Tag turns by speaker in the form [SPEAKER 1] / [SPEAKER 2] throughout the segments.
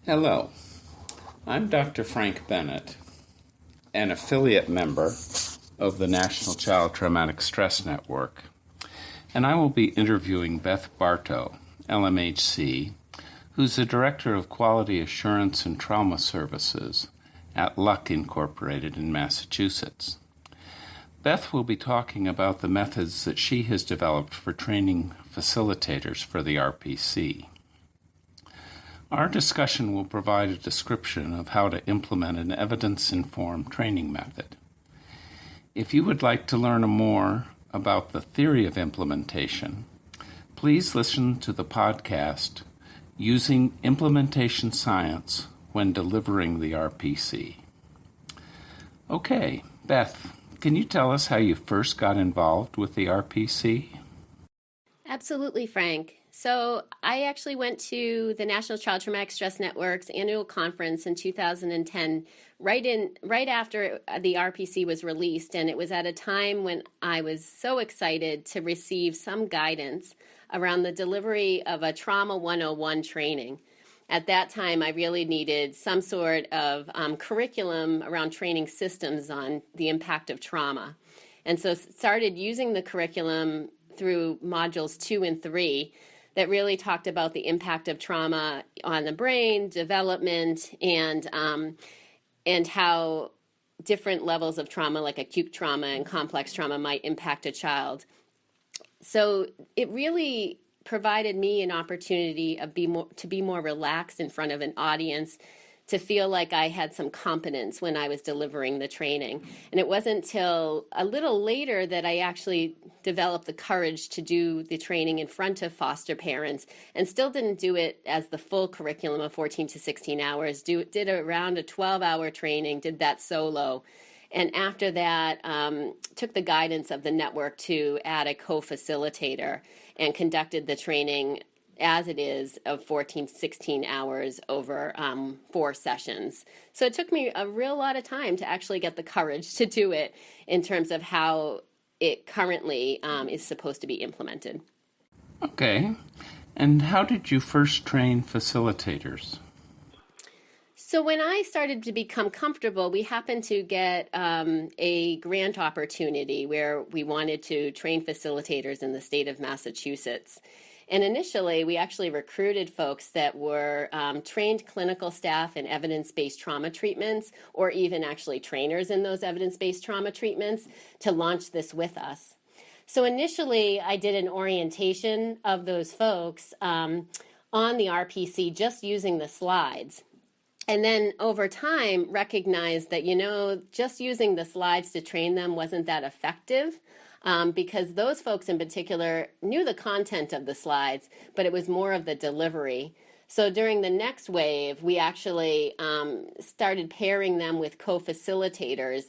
[SPEAKER 1] Hello, I'm Dr. Frank Bennett, an affiliate member of the National Child Traumatic Stress Network, and I will be interviewing Beth Bartow, LMHC, who's the Director of Quality Assurance and Trauma Services at Luck Incorporated in Massachusetts. Beth will be talking about the methods that she has developed for training facilitators for the RPC. Our discussion will provide a description of how to implement an evidence-informed training method. If you would like to learn more about the theory of implementation, please listen to the podcast Using Implementation Science when Delivering the RPC. Okay, Beth, can you tell us how you first got involved with the RPC?
[SPEAKER 2] Absolutely, Frank. So I actually went to the National Child Traumatic Stress Network's annual conference in 2010, right after the RPC was released, and it was at a time when I was so excited to receive some guidance around the delivery of a Trauma 101 training. At that time, I really needed some sort of curriculum around training systems on the impact of trauma. And so started using the curriculum through modules 2 and 3 that really talked about the impact of trauma on the brain, development, and how different levels of trauma, like acute trauma and complex trauma, might impact a child. So it really provided me an opportunity to be more relaxed in front of an audience, to feel like I had some competence when I was delivering the training. And it wasn't until a little later that I actually developed the courage to do the training in front of foster parents, and still didn't do it as the full curriculum of 14 to 16 hours. Did around a 12-hour training, did that solo. And after that, took the guidance of the network to add a co-facilitator and conducted the training as it is of 14 to 16 hours over 4 sessions. So it took me a real lot of time to actually get the courage to do it in terms of how it currently is supposed to be implemented.
[SPEAKER 1] Okay. And how did you first train facilitators?
[SPEAKER 2] So when I started to become comfortable, we happened to get a grant opportunity where we wanted to train facilitators in the state of Massachusetts. And initially, we actually recruited folks that were trained clinical staff in evidence-based trauma treatments, or even actually trainers in those evidence-based trauma treatments, to launch this with us. So initially, I did an orientation of those folks on the RPC just using the slides. And then over time, recognized that, just using the slides to train them wasn't that effective. Because those folks in particular knew the content of the slides, but it was more of the delivery. So during the next wave, we actually started pairing them with co-facilitators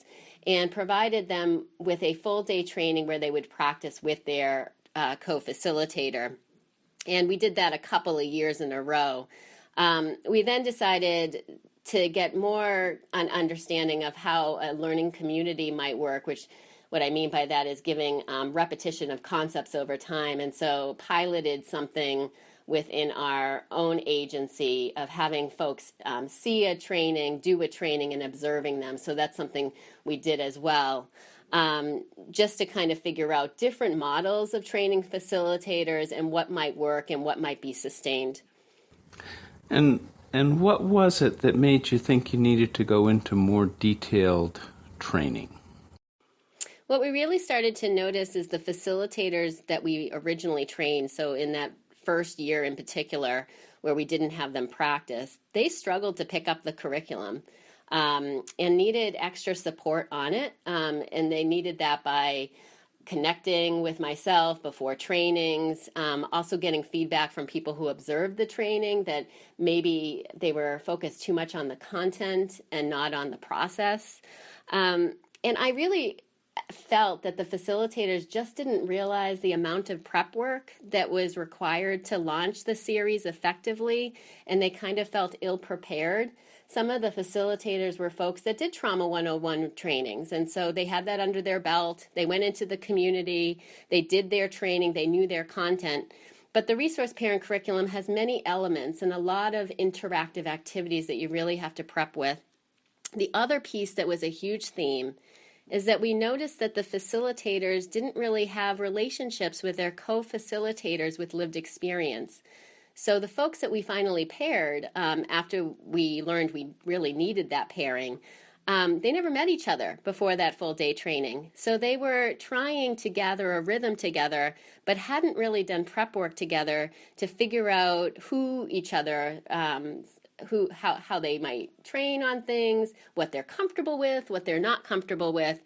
[SPEAKER 2] and provided them with a full day training where they would practice with their co-facilitator. And we did that a couple of years in a row. We then decided to get more an understanding of how a learning community might work, which what I mean by that is giving repetition of concepts over time. And so piloted something within our own agency of having folks see a training, do a training, and observing them. So that's something we did as well, just to kind of figure out different models of training facilitators and what might work and what might be sustained.
[SPEAKER 1] And what was it that made you think you needed to go into more detailed training?
[SPEAKER 2] What we really started to notice is the facilitators that we originally trained, so in that first year in particular, where we didn't have them practice, they struggled to pick up the curriculum and needed extra support on it. And they needed that by connecting with myself before trainings, also getting feedback from people who observed the training that maybe they were focused too much on the content and not on the process. And I really felt that the facilitators just didn't realize the amount of prep work that was required to launch the series effectively, and they kind of felt ill-prepared. Some of the facilitators were folks that did Trauma 101 trainings, and so they had that under their belt. They went into the community, they did their training, they knew their content, But the resource parent curriculum has many elements and a lot of interactive activities that you really have to prep with. The other piece that was a huge theme is that we noticed that the facilitators didn't really have relationships with their co-facilitators with lived experience. So the folks that we finally paired, after we learned we really needed that pairing, they never met each other before that full day training. So they were trying to gather a rhythm together, but hadn't really done prep work together to figure out who each other, how they might train on things, what they're comfortable with, what they're not comfortable with.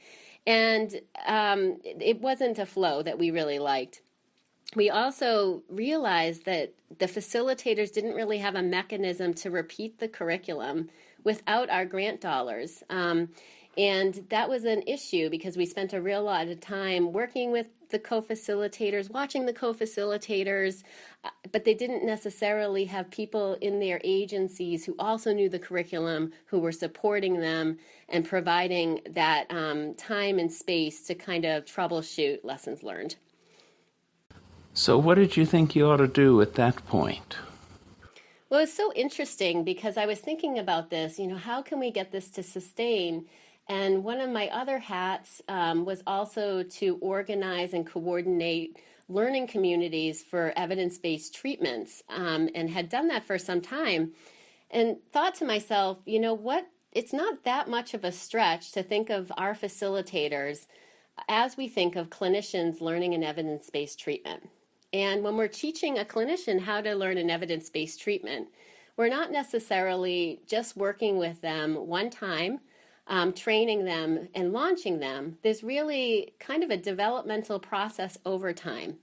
[SPEAKER 2] And it wasn't a flow that we really liked. We also realized that the facilitators didn't really have a mechanism to repeat the curriculum without our grant dollars. And that was an issue because we spent a real lot of time working with the co-facilitators, watching the co-facilitators, but they didn't necessarily have people in their agencies who also knew the curriculum, who were supporting them and providing that time and space to kind of troubleshoot lessons learned.
[SPEAKER 1] So what did you think you ought to do at that point?
[SPEAKER 2] Well, it's so interesting because I was thinking about this, how can we get this to sustain? And one of my other hats was also to organize and coordinate learning communities for evidence-based treatments, and had done that for some time. And thought to myself, what? It's not that much of a stretch to think of our facilitators as we think of clinicians learning an evidence-based treatment. And when we're teaching a clinician how to learn an evidence-based treatment, we're not necessarily just working with them one time, training them and launching them. There's really kind of a developmental process over time.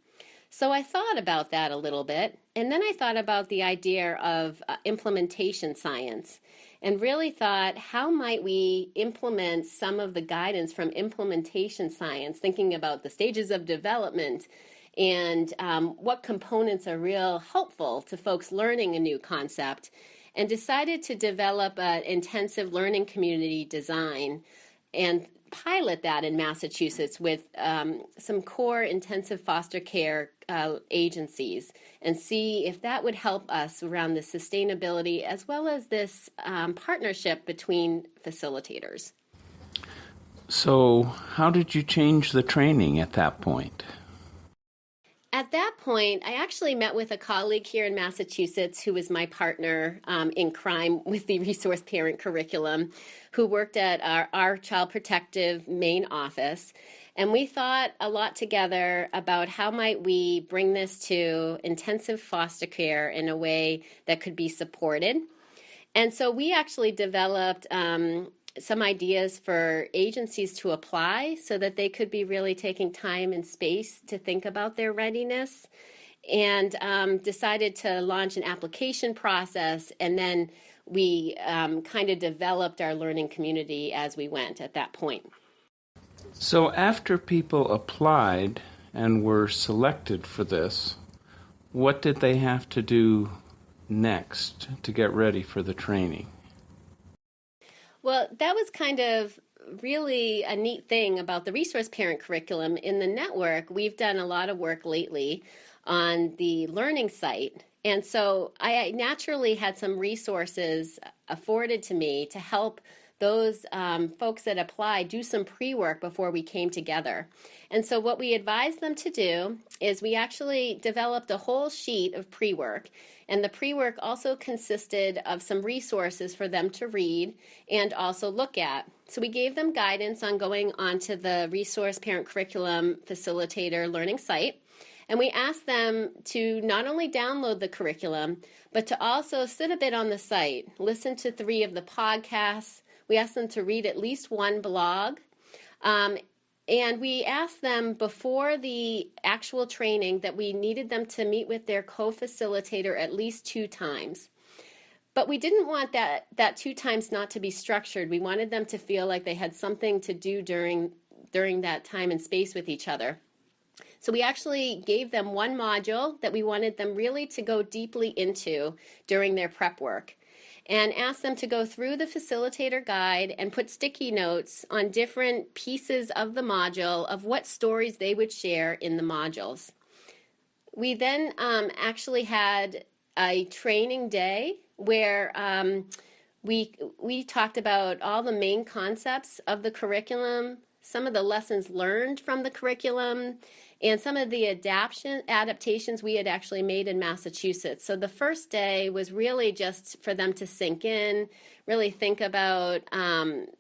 [SPEAKER 2] So I thought about that a little bit, and then I thought about the idea of implementation science, and really thought, how might we implement some of the guidance from implementation science, thinking about the stages of development and what components are real helpful to folks learning a new concept, and decided to develop an intensive learning community design and pilot that in Massachusetts with some core intensive foster care agencies, and see if that would help us around the sustainability as well as this partnership between facilitators.
[SPEAKER 1] So how did you change the training at that point?
[SPEAKER 2] At that point, I actually met with a colleague here in Massachusetts who was my partner in crime with the resource parent curriculum, who worked at our Child Protective main office. And we thought a lot together about how might we bring this to intensive foster care in a way that could be supported. And so we actually developed some ideas for agencies to apply so that they could be really taking time and space to think about their readiness, and decided to launch an application process. And then we kind of developed our learning community as we went at that point.
[SPEAKER 1] So after people applied and were selected for this, what did they have to do next to get ready for the training?
[SPEAKER 2] Well, that was kind of really a neat thing about the resource parent curriculum. In the network, we've done a lot of work lately on the learning site. And so I naturally had some resources afforded to me to help those folks that apply do some pre-work before we came together. And so what we advised them to do is we actually developed a whole sheet of pre-work. And the pre-work also consisted of some resources for them to read and also look at. So we gave them guidance on going onto the resource parent curriculum facilitator learning site. And we asked them to not only download the curriculum, but to also sit a bit on the site, listen to 3 of the podcasts. We asked them to read at least 1 blog. And we asked them before the actual training that we needed them to meet with their co-facilitator at least 2 times. But we didn't want that 2 times not to be structured. We wanted them to feel like they had something to do during that time and space with each other. So we actually gave them 1 module that we wanted them really to go deeply into during their prep work, and asked them to go through the facilitator guide and put sticky notes on different pieces of the module of what stories they would share in the modules. We then actually had a training day where we talked about all the main concepts of the curriculum, some of the lessons learned from the curriculum, and some of the adaptations we had actually made in Massachusetts. So the first day was really just for them to sink in, really think about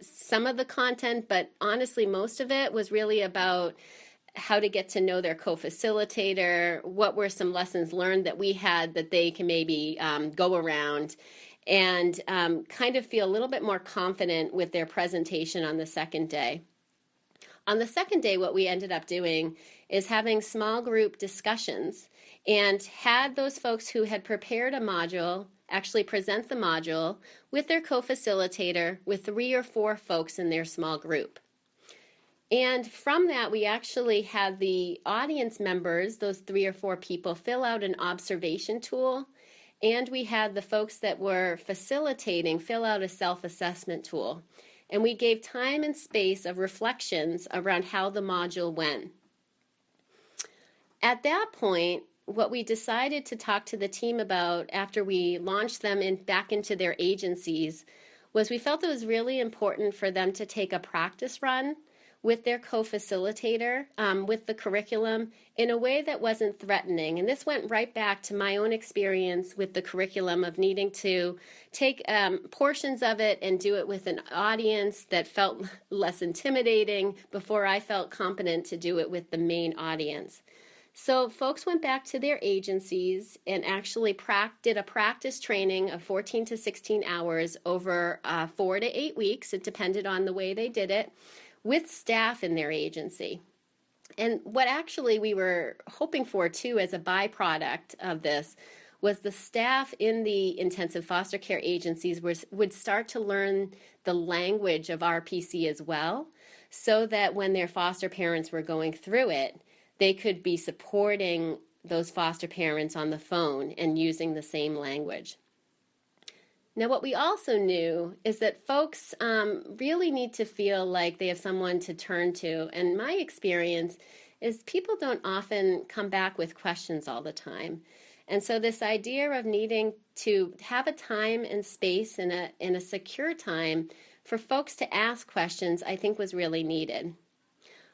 [SPEAKER 2] some of the content, but honestly, most of it was really about how to get to know their co-facilitator, what were some lessons learned that we had that they can maybe go around and kind of feel a little bit more confident with their presentation on the second day. On the second day, what we ended up doing is having small group discussions and had those folks who had prepared a module actually present the module with their co-facilitator with 3 or 4 folks in their small group. And from that, we actually had the audience members, those 3 or 4 people, fill out an observation tool. And we had the folks that were facilitating fill out a self-assessment tool. And we gave time and space of reflections around how the module went. At that point, what we decided to talk to the team about after we launched them back into their agencies was we felt it was really important for them to take a practice run with their co-facilitator, with the curriculum, in a way that wasn't threatening. And this went right back to my own experience with the curriculum of needing to take portions of it and do it with an audience that felt less intimidating before I felt competent to do it with the main audience. So folks went back to their agencies and actually did a practice training of 14 to 16 hours over 4 to 8 weeks. It depended on the way they did it, with staff in their agency. And what actually we were hoping for too as a byproduct of this was the staff in the intensive foster care agencies would start to learn the language of RPC as well, so that when their foster parents were going through it, they could be supporting those foster parents on the phone and using the same language. Now, what we also knew is that folks really need to feel like they have someone to turn to. And my experience is people don't often come back with questions all the time. And so this idea of needing to have a time and space in a secure time for folks to ask questions, I think was really needed.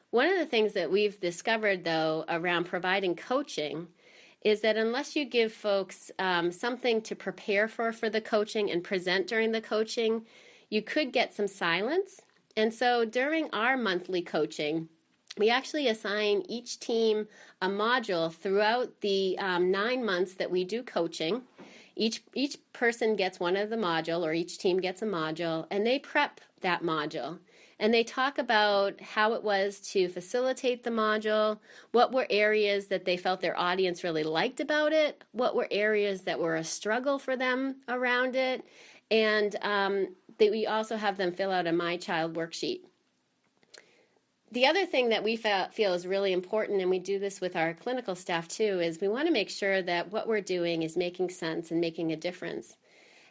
[SPEAKER 2] One of the things that we've discovered, though, around providing coaching is that unless you give folks something to prepare for the coaching and present during the coaching, you could get some silence. And so during our monthly coaching, we actually assign each team a module throughout the 9 months that we do coaching. Each person gets one of the module, or each team gets a module, and they prep that module. And they talk about how it was to facilitate the module, what were areas that they felt their audience really liked about it, what were areas that were a struggle for them around it, and we also have them fill out a My Child worksheet. The other thing that we feel is really important, and we do this with our clinical staff too, is we want to make sure that what we're doing is making sense and making a difference.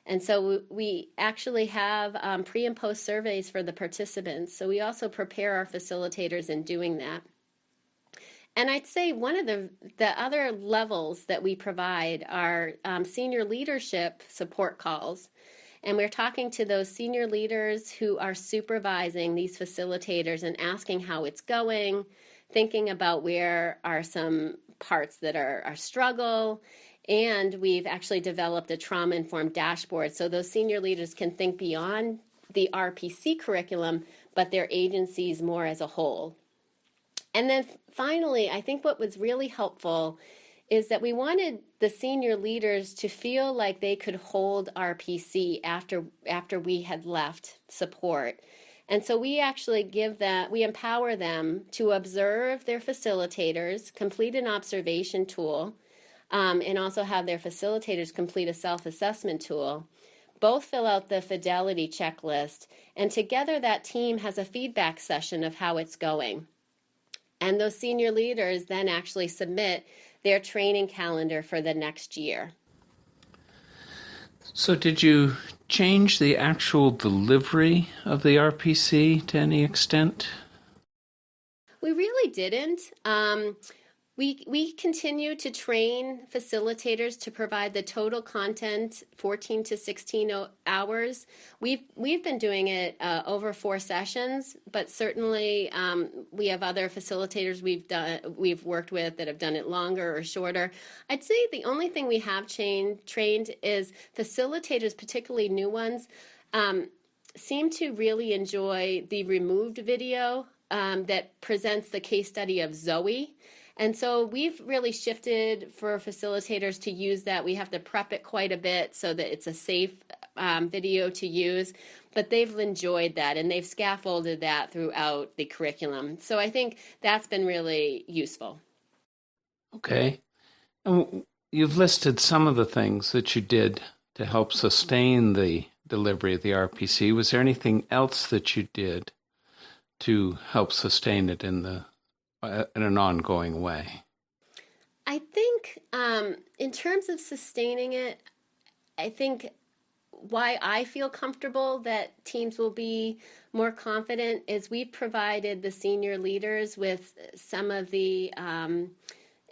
[SPEAKER 2] And so we actually have pre and post surveys for the participants. So we also prepare our facilitators in doing that. And I'd say one of the other levels that we provide are senior leadership support calls. And we're talking to those senior leaders who are supervising these facilitators and asking how it's going, thinking about where are some parts that are struggle. And we've actually developed a trauma-informed dashboard so those senior leaders can think beyond the RPC curriculum, but their agencies more as a whole. And then finally, I think what was really helpful is that we wanted the senior leaders to feel like they could hold RPC after we had left support. And so we actually we empower them to observe their facilitators, complete an observation tool, and also have their facilitators complete a self-assessment tool. Both fill out the fidelity checklist, and together that team has a feedback session of how it's going. And those senior leaders then actually submit their training calendar for the next year.
[SPEAKER 1] So did you change the actual delivery of the RPC to any extent?
[SPEAKER 2] We really didn't. We continue to train facilitators to provide the total content 14 to 16 hours. We've been doing it over 4 sessions, but certainly we have other facilitators we've worked with that have done it longer or shorter. I'd say the only thing we have trained is facilitators, particularly new ones, seem to really enjoy the removed video that presents the case study of Zoe. And so we've really shifted for facilitators to use that. We have to prep it quite a bit so that it's a safe video to use, but they've enjoyed that and they've scaffolded that throughout the curriculum. So I think that's been really useful.
[SPEAKER 1] Okay. And you've listed some of the things that you did to help sustain the delivery of the RPC. Was there anything else that you did to help sustain it in an ongoing way?
[SPEAKER 2] I think in terms of sustaining it, I think why I feel comfortable that teams will be more confident is we've provided the senior leaders with some of the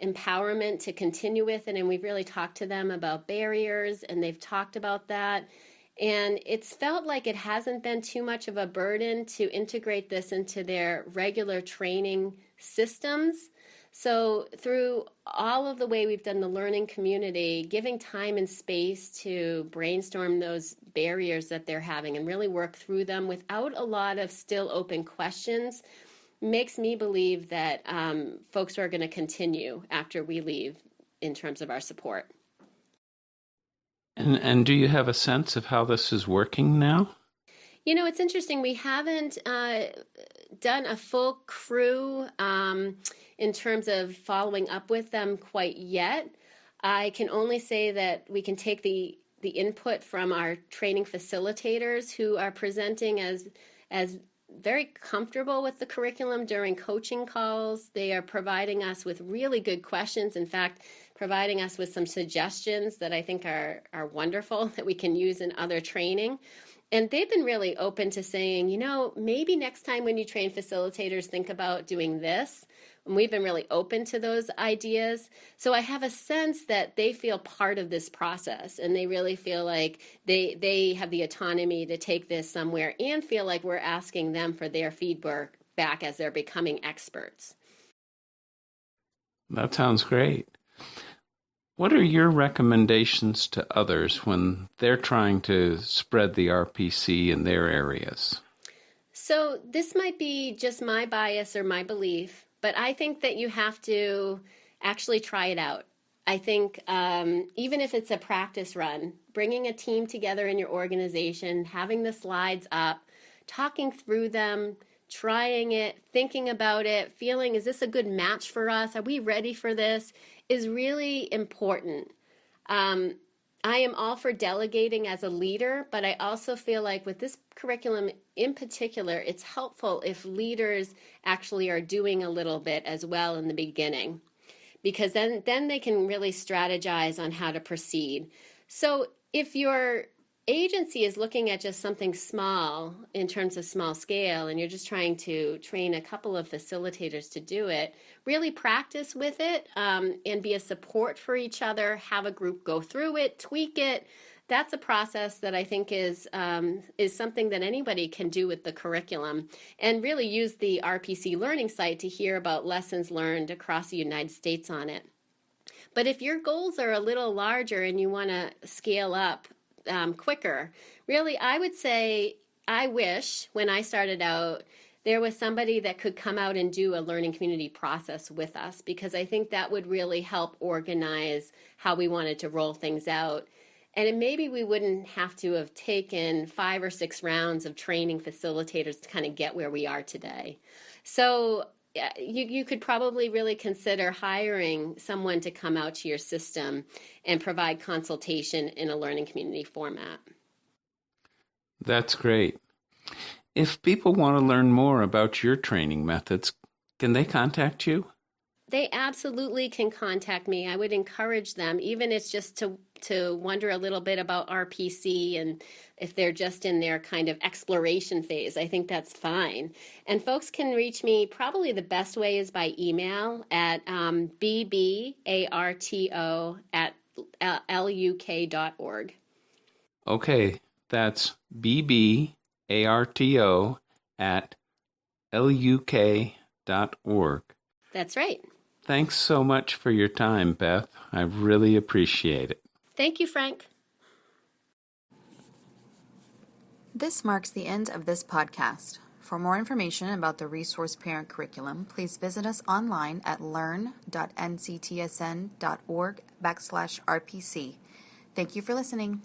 [SPEAKER 2] empowerment to continue with it, and we've really talked to them about barriers, and they've talked about that. And it's felt like it hasn't been too much of a burden to integrate this into their regular training systems. So through all of the way we've done the learning community, giving time and space to brainstorm those barriers that they're having and really work through them without a lot of still open questions makes me believe that folks are going to continue after we leave in terms of our support.
[SPEAKER 1] And do you have a sense of how this is working now?
[SPEAKER 2] You know, it's interesting. We haven't done a full crew in terms of following up with them quite yet. I can only say that we can take the input from our training facilitators who are presenting as very comfortable with the curriculum during coaching calls. They are providing us with really good questions. In fact, providing us with some suggestions that I think are wonderful that we can use in other training. And they've been really open to saying, you know, maybe next time when you train facilitators, think about doing this. And we've been really open to those ideas. So I have a sense that they feel part of this process and they really feel like they have the autonomy to take this somewhere and feel like we're asking them for their feedback back as they're becoming experts.
[SPEAKER 1] That sounds great. What are your recommendations to others when they're trying to spread the RPC in their areas?
[SPEAKER 2] So this might be just my bias or my belief, but I think that you have to actually try it out. I think even if it's a practice run, bringing a team together in your organization, having the slides up, talking through them, trying it, thinking about it, feeling, is this a good match for us? Are we ready for this? Is really important. I am all for delegating as a leader, but I also feel like with this curriculum in particular, it's helpful if leaders actually are doing a little bit as well in the beginning, because then they can really strategize on how to proceed. So if your agency is looking at just something small in terms of small scale and you're just trying to train a couple of facilitators to do it, really practice with it and be a support for each other, have a group go through it, tweak it. That's a process that I think is something that anybody can do with the curriculum, and really use the RPC learning site to hear about lessons learned across the United States on it. But if your goals are a little larger and you want to scale up quicker, really, I would say, I wish when I started out, there was somebody that could come out and do a learning community process with us, because I think that would really help organize how we wanted to roll things out. And maybe we wouldn't have to have taken 5 or 6 rounds of training facilitators to kind of get where we are today. So you could probably really consider hiring someone to come out to your system and provide consultation in a learning community format.
[SPEAKER 1] That's great. If people want to learn more about your training methods, can they contact you?
[SPEAKER 2] They absolutely can contact me. I would encourage them, even if it's just to to wonder a little bit about RPC, and if they're just in their kind of exploration phase, I think that's fine. And folks can reach me, probably the best way is by email at bbarto@luk.org.
[SPEAKER 1] Okay, that's bbarto@luk.org.
[SPEAKER 2] That's right.
[SPEAKER 1] Thanks so much for your time, Beth. I really appreciate it.
[SPEAKER 2] Thank you, Frank.
[SPEAKER 3] This marks the end of this podcast. For more information about the Resource Parent Curriculum, please visit us online at learn.nctsn.org/RPC. Thank you for listening.